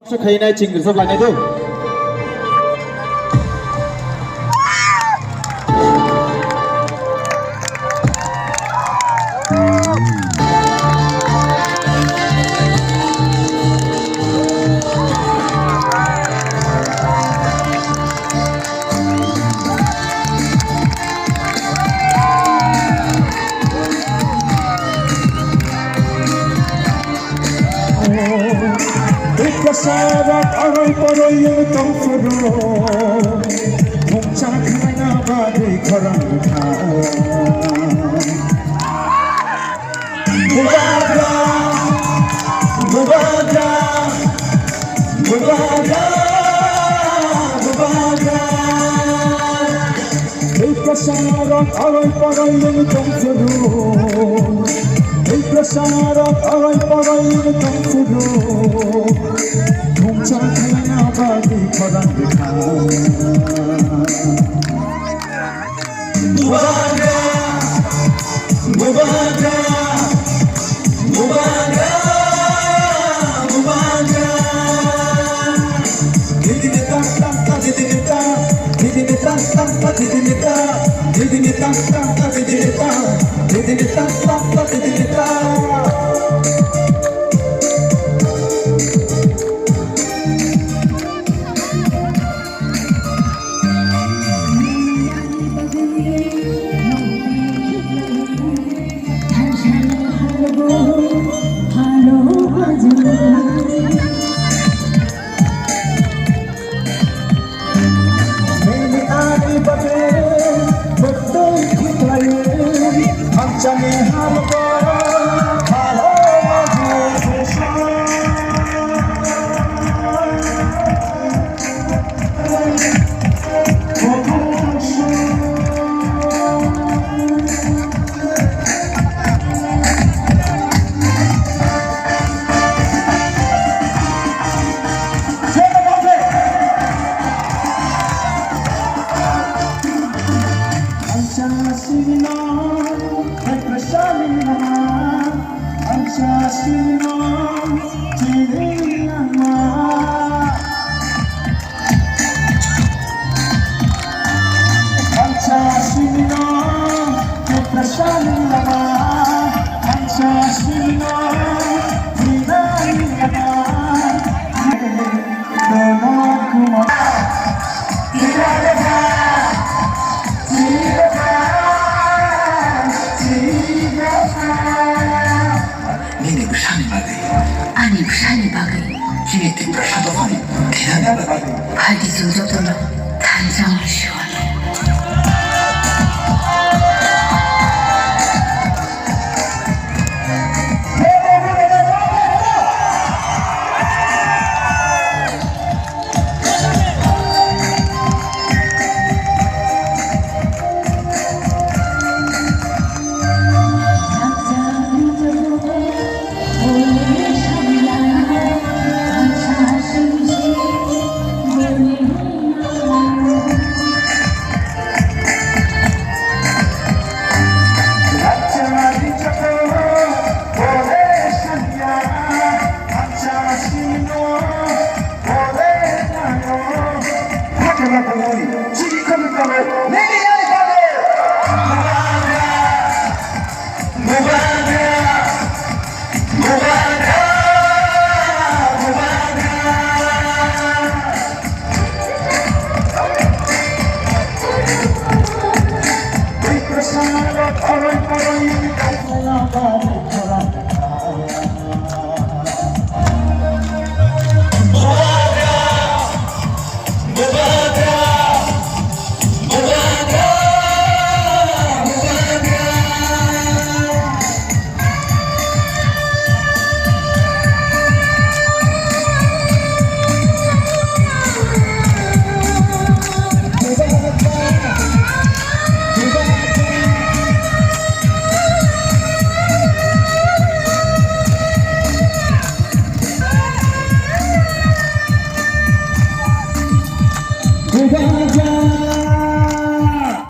Sẽ khai này chỉnh được sắp lại này thôi. Kasarak aray paroy yung furo Mungchak na nabadi karang ka Bubaga, bubaga, bubaga, bubaga Kasarak aray paroy yung furo Kasarak aray paroy yung furo Mungchakna badi karang ka Bubaga, bubaga, bubaga, bubaga Didini tak tak tak didini tak Didini tak tak tak didini tak Didini tak tak tak didini tak Didini tak tak tak didini tak Chane hamko halo Ani Bushani Bagai, Jimmy Prashadovani, Hadi Zuzotolo, Tanzan Shore.